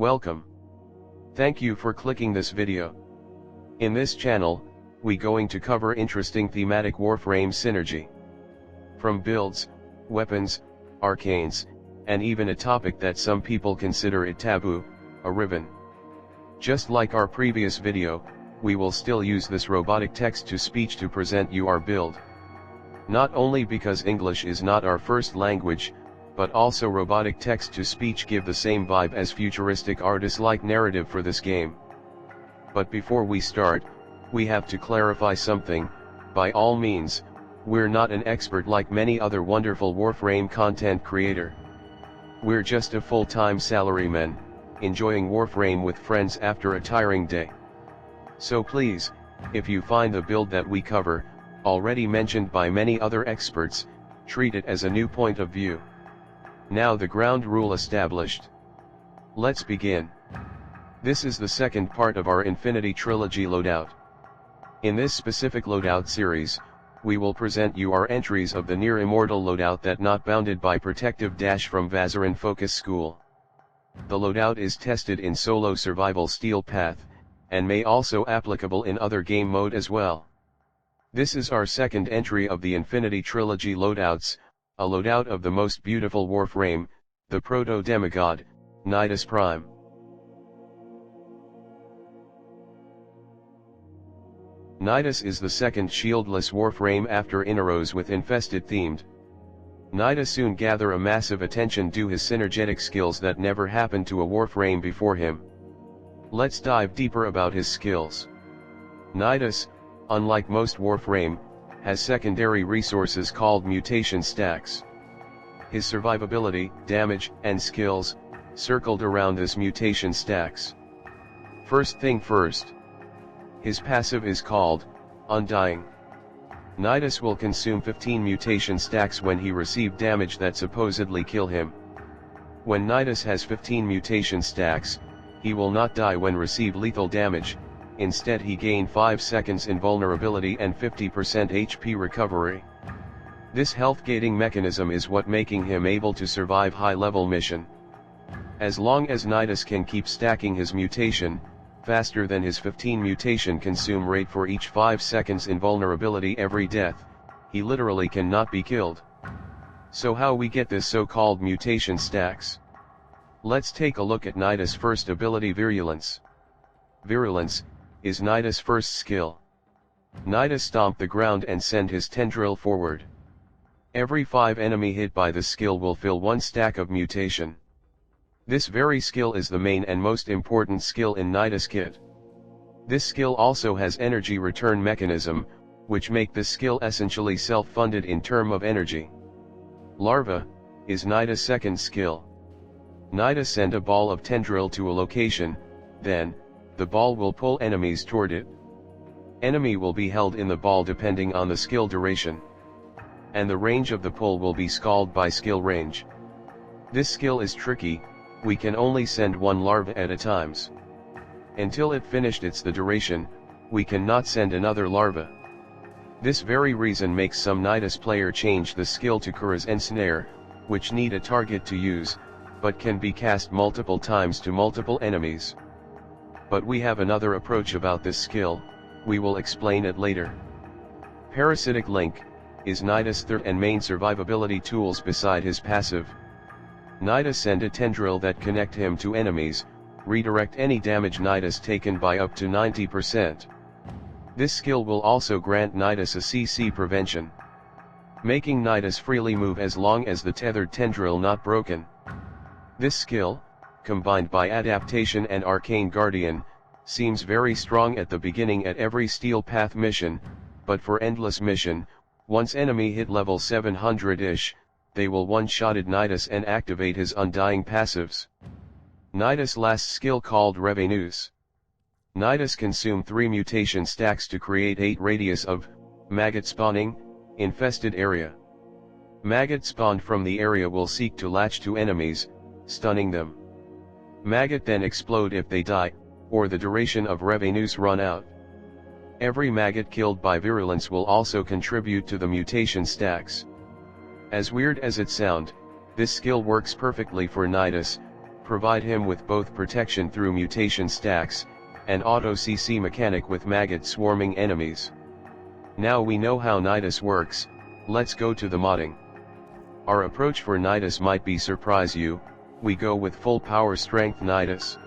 Welcome. Thank you for clicking this video. In this channel, we going to cover interesting thematic Warframe synergy. From builds, weapons, arcanes, and even a topic that some people consider it taboo, a ribbon. Just like our previous video, we will still use this robotic text-to-speech to present you our build. Not only because English is not our first language, but also robotic text-to-speech give the same vibe as futuristic artist-like narrative for this game. But before we start, we have to clarify something. By all means, we're not an expert like many other wonderful Warframe content creator. We're just a full-time salaryman, enjoying Warframe with friends after a tiring day. So please, if you find the build that we cover, already mentioned by many other experts, treat it as a new point of view. Now the ground rule established. Let's begin. This is the second part of our Infinity Trilogy loadout. In this specific loadout series, we will present you our entries of the near-immortal loadout that not bounded by protective dash from vazarin focus school. The loadout is tested in solo survival steel path, and may also applicable in other game mode as well. This is our second entry of the Infinity Trilogy loadouts, a loadout of the most beautiful Warframe, the Proto Demigod, Nidus Prime. Nidus is the second shieldless Warframe after Inaros with infested themed. Nidus soon gather a massive attention due his synergetic skills that never happened to a Warframe before him. Let's dive deeper about his skills. Nidus, unlike most Warframe, has secondary resources called mutation stacks. His survivability, damage, and skills, circled around this mutation stacks. First thing first. His passive is called, Undying. Nidus will consume 15 mutation stacks when he receive damage that supposedly kill him. When Nidus has 15 mutation stacks, he will not die when receive lethal damage, instead he gain 5 seconds invulnerability and 50% HP recovery. This healthgating mechanism is what making him able to survive high-level mission. As long as Nidus can keep stacking his mutation, faster than his 15 mutation consume rate for each 5 seconds invulnerability every death, he literally cannot be killed. So how we get this so-called mutation stacks? Let's take a look at Nidus' first ability, Virulence. Virulence is Nidus' first skill. Nidus stomp the ground and send his tendril forward. Every 5 enemy hit by this skill will fill 1 stack of mutation. This very skill is the main and most important skill in Nidus kit. This skill also has energy return mechanism, which make this skill essentially self-funded in term of energy. Larva is Nidus' second skill. Nidus send a ball of tendril to a location, then, the ball will pull enemies toward it. Enemy will be held in the ball depending on the skill duration. And the range of the pull will be scaled by skill range. This skill is tricky, we can only send 1 larva at a time. Until it finished the duration, we cannot send another larva. This very reason makes some Nidus player change the skill to Kuras and Snare, which need a target to use, but can be cast multiple times to multiple enemies. But we have another approach about this skill, we will explain it later. Parasitic Link is Nidus' third and main survivability tools beside his passive. Nidus send a tendril that connect him to enemies, redirect any damage Nidus taken by up to 90%. This skill will also grant Nidus a CC prevention, making Nidus freely move as long as the tethered tendril not broken. This skill, combined by adaptation and arcane guardian, seems very strong at the beginning at every steel path mission, but for endless mission, once enemy hit level 700-ish, they will one-shotted Nidus and activate his undying passives. Nidus' last skill called Revenus. Nidus consume 3 mutation stacks to create 8 radius of maggot spawning infested area. Maggot spawned from the area will seek to latch to enemies, stunning them. Maggot then explode if they die, or the duration of Revenus run out. Every maggot killed by virulence will also contribute to the mutation stacks. As weird as it sounds, this skill works perfectly for Nidus, provide him with both protection through mutation stacks, and auto CC mechanic with maggot swarming enemies. Now we know how Nidus works, let's go to the modding. Our approach for Nidus might be surprise you, we go with full power strength Nidus.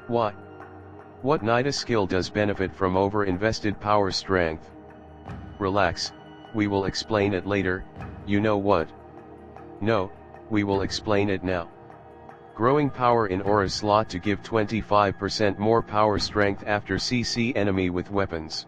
Why? What Nidus skill does benefit from over-invested power strength? Relax, we will explain it later, you know what? No, we will explain it now. Growing power in aura slot to give 25% more power strength after CC enemy with weapons.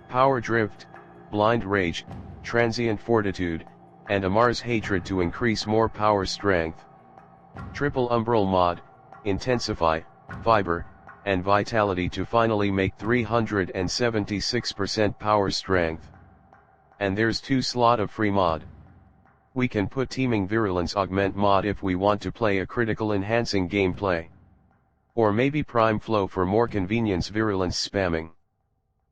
Power drift, blind rage, transient fortitude, and Amar's hatred to increase more power strength. Triple umbral mod, intensify, fiber, and vitality to finally make 376% power strength. And there's 2 slot of free mod. We can put teaming virulence augment mod if we want to play a critical enhancing gameplay. Or maybe prime flow for more convenience virulence spamming.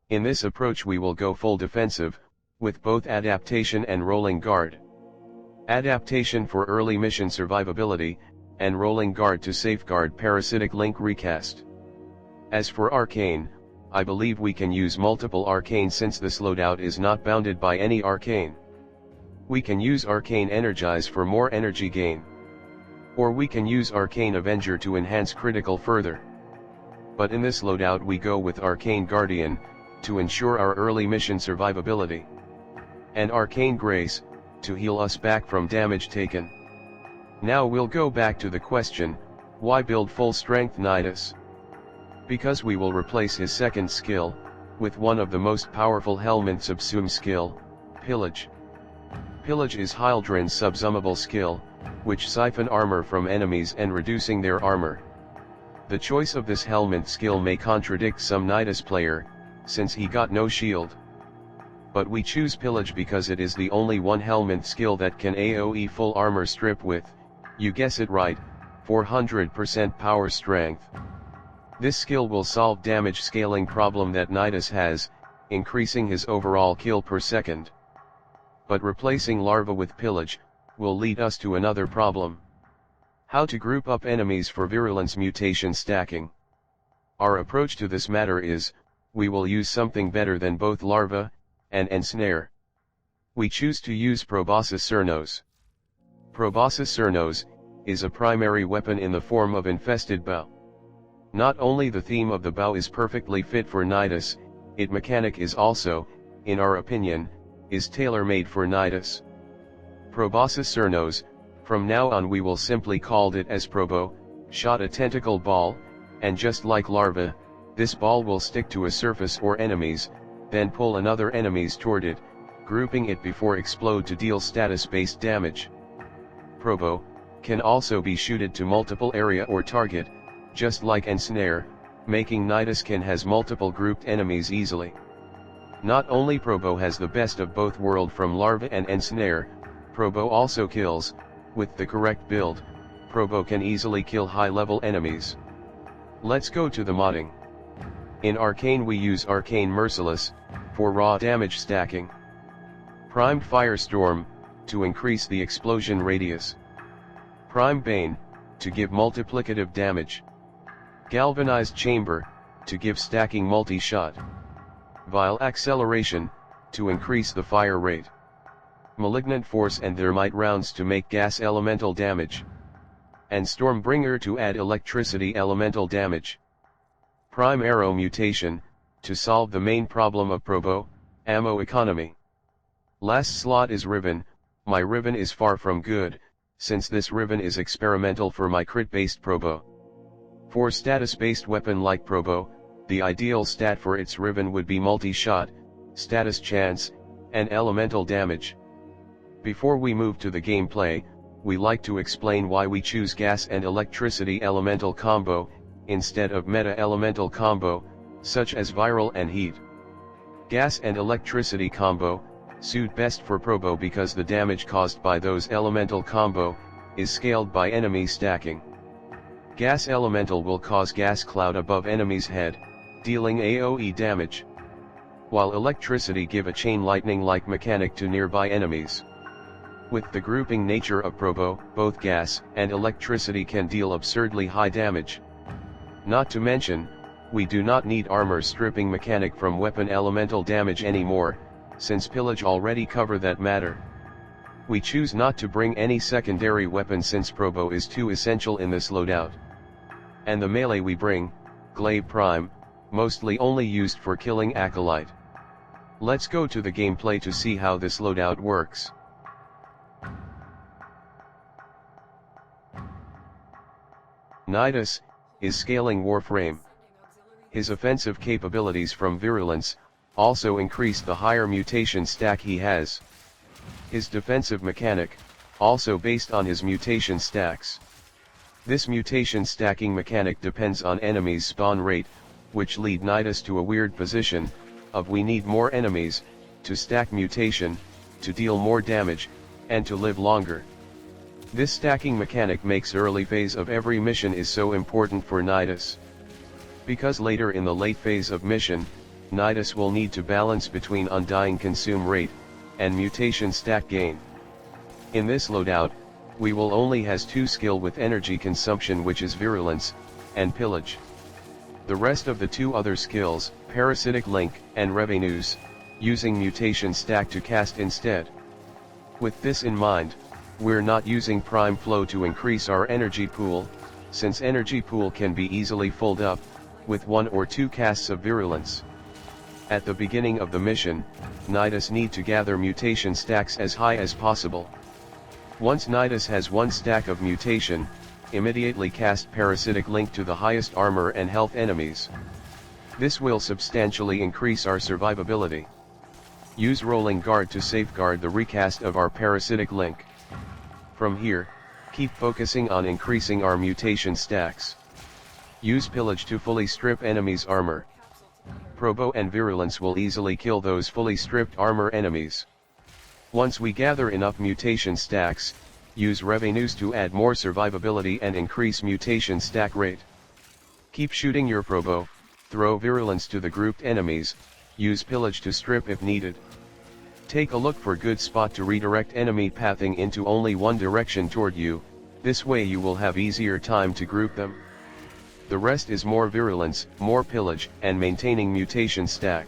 In this approach we will go full defensive, with both adaptation and rolling guard. Adaptation for early mission survivability, and rolling guard to safeguard parasitic link recast. As for arcane, I believe we can use multiple arcane since this loadout is not bounded by any arcane. We can use Arcane Energize for more energy gain. Or we can use Arcane Avenger to enhance critical further. But in this loadout we go with Arcane Guardian, to ensure our early mission survivability. And Arcane Grace, to heal us back from damage taken. Now we'll go back to the question, why build full strength Nidus? Because we will replace his second skill, with one of the most powerful Helminth subsume skill, Pillage. Pillage is Hildren's subsumable skill, which siphon armor from enemies and reducing their armor. The choice of this Helminth skill may contradict some Nidus player, since he got no shield. But we choose Pillage because it is the only one Helminth skill that can AoE full armor strip with, you guess it right, 400% power strength. This skill will solve damage scaling problem that Nidus has, increasing his overall kill per second. But replacing Larva with Pillage, will lead us to another problem. How to group up enemies for virulence mutation stacking. Our approach to this matter is, we will use something better than both Larva, and Ensnare. We choose to use probosciscernos. Probosciscernos, is a primary weapon in the form of infested bow. Not only the theme of the bow is perfectly fit for Nidus, its mechanic is also, in our opinion, is tailor-made for Nidus. Probosciscernos, from now on we will simply call it as Probo, shot a tentacle ball, and just like Larva, this ball will stick to a surface or enemies, then pull another enemies toward it, grouping it before explode to deal status-based damage. Probo, can also be shooted to multiple area or target, just like Ensnare, making Nidus can has multiple grouped enemies easily. Not only Probo has the best of both world from Larva and Ensnare, Probo also kills, with the correct build, Probo can easily kill high-level enemies. Let's go to the modding. In Arcane we use Arcane Merciless, for raw damage stacking. Primed Firestorm, to increase the explosion radius. Prime Bane, to give multiplicative damage. Galvanized Chamber, to give stacking multi-shot. Vile Acceleration, to increase the fire rate. Malignant Force and Thermite rounds to make gas elemental damage. And Stormbringer to add electricity elemental damage. Prime Arrow Mutation, to solve the main problem of Probo, ammo economy. Last slot is Riven, my Riven is far from good, since this Riven is experimental for my crit-based Probo. For status-based weapon like Probo, the ideal stat for its Riven would be multi-shot, status chance, and elemental damage. Before we move to the gameplay, we like to explain why we choose gas and electricity elemental combo, instead of meta elemental combo, such as viral and heat. Gas and electricity combo, suit best for Probo because the damage caused by those elemental combo, is scaled by enemy stacking. Gas elemental will cause gas cloud above enemy's head, dealing AoE damage. While electricity give a chain lightning like mechanic to nearby enemies. With the grouping nature of Proto, both gas and electricity can deal absurdly high damage. Not to mention, we do not need armor stripping mechanic from weapon elemental damage anymore, since pillage already cover that matter. We choose not to bring any secondary weapon since Proto is too essential in this loadout. And the melee we bring, Glaive Prime, mostly only used for killing Acolyte. Let's go to the gameplay to see how this loadout works. Nidus is scaling Warframe. His offensive capabilities from Virulence also increase the higher mutation stack he has. His defensive mechanic, also based on his mutation stacks. This mutation stacking mechanic depends on enemies' spawn rate, which lead Nidus to a weird position, of we need more enemies, to stack mutation, to deal more damage, and to live longer. This stacking mechanic makes early phase of every mission is so important for Nidus. Because later in the late phase of mission, Nidus will need to balance between undying consume rate, and mutation stack gain. In this loadout, we will only has 2 skill with energy consumption, which is Virulence, and Pillage. The rest of the 2 other skills, Parasitic Link, and Revenues, using mutation stack to cast instead. With this in mind, we're not using Prime Flow to increase our energy pool, since energy pool can be easily filled up, with 1 or 2 casts of Virulence. At the beginning of the mission, Nidus need to gather mutation stacks as high as possible. Once Nidus has 1 stack of mutation, immediately cast Parasitic Link to the highest armor and health enemies. This will substantially increase our survivability. Use Rolling Guard to safeguard the recast of our Parasitic Link. From here, keep focusing on increasing our mutation stacks. Use Pillage to fully strip enemies' armor. Proto and Virulence will easily kill those fully stripped armor enemies. Once we gather enough mutation stacks, use Revenues to add more survivability and increase mutation stack rate. Keep shooting your Proto, throw Virulence to the grouped enemies, use Pillage to strip if needed. Take a look for good spot to redirect enemy pathing into only one direction toward you, this way you will have easier time to group them. The rest is more Virulence, more Pillage, and maintaining mutation stack.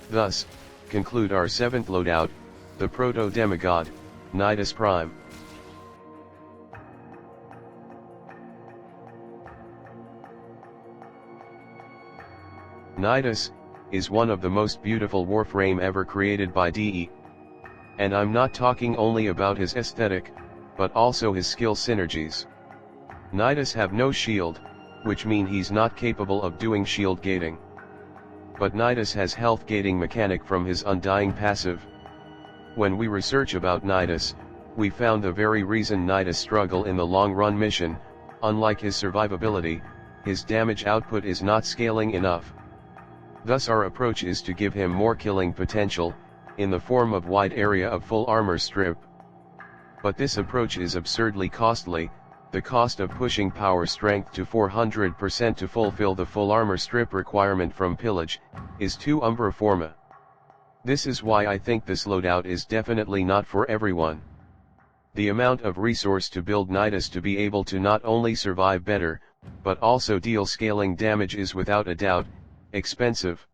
Thus, conclude our 7th loadout, the Proto Demigod, Nidus Prime. Nidus is one of the most beautiful Warframe ever created by DE. And I'm not talking only about his aesthetic, but also his skill synergies. Nidus have no shield, which mean he's not capable of doing shield gating. But Nidus has health gating mechanic from his undying passive. When we research about Nidus, we found the very reason Nidus struggle in the long run mission, unlike his survivability, his damage output is not scaling enough. Thus our approach is to give him more killing potential, in the form of wide area of full armor strip. But this approach is absurdly costly. The cost of pushing power strength to 400% to fulfill the full armor strip requirement from Pillage, is too umbra forma. This is why I think this loadout is definitely not for everyone. The amount of resource to build Nidus to be able to not only survive better, but also deal scaling damage is without a doubt, expensive.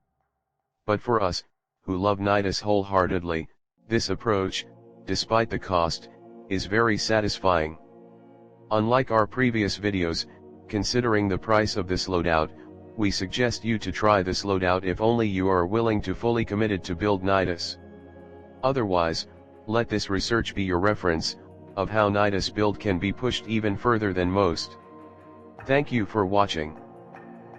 But for us, who love Nidus wholeheartedly, this approach, despite the cost, is very satisfying. Unlike our previous videos, considering the price of this loadout, we suggest you to try this loadout if only you are willing to fully committed to build Nidus. Otherwise, let this research be your reference, of how Nidus build can be pushed even further than most. Thank you for watching.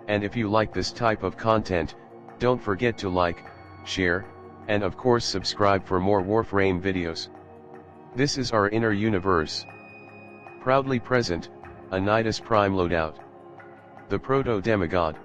And if you like this type of content, don't forget to like, share, and of course subscribe for more Warframe videos. This is our inner universe. Proudly present, a Nidus Prime loadout. The Proto Demigod.